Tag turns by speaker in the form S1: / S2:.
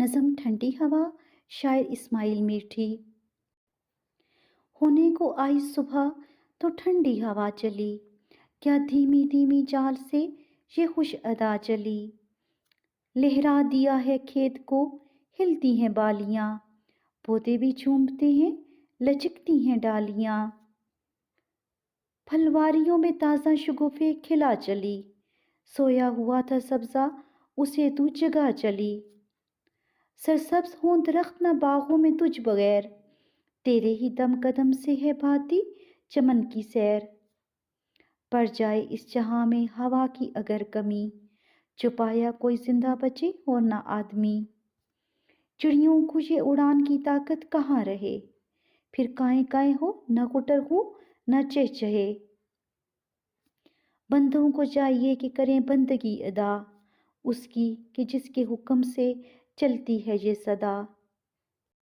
S1: نظم ٹھنڈی ہوا، شاعر اسماعیل میٹھی۔ ہونے کو آئی صبح تو ٹھنڈی ہوا چلی، کیا دھیمی دھیمی چال سے یہ خوش ادا چلی۔ لہرا دیا ہے کھیت کو، ہلتی ہیں بالیاں، پودے بھی جھومتے ہیں، لچکتی ہیں ڈالیاں۔ پھلواریوں میں تازہ شگوفے کھلا چلی، سویا ہوا تھا سبزہ اسے تو جگا چلی۔ سرسبز ہوں درخت نہ باغوں میں تجھ بغیر، تیرے ہی دم قدم سے ہے بھاتی چمن کی سیر۔ پڑ جائے اس جہاں میں ہوا کی اگر کمی، چھپایا کوئی زندہ بچے اور نہ آدمی۔ چڑیوں کو یہ اڑان کی طاقت کہاں رہے، پھر کائیں کائیں ہو نہ کٹر ہو نہ چہچہے۔ بندوں کو چاہیے کہ کریں بندگی ادا اس کی، کہ جس کے حکم سے چلتی ہے یہ صدا۔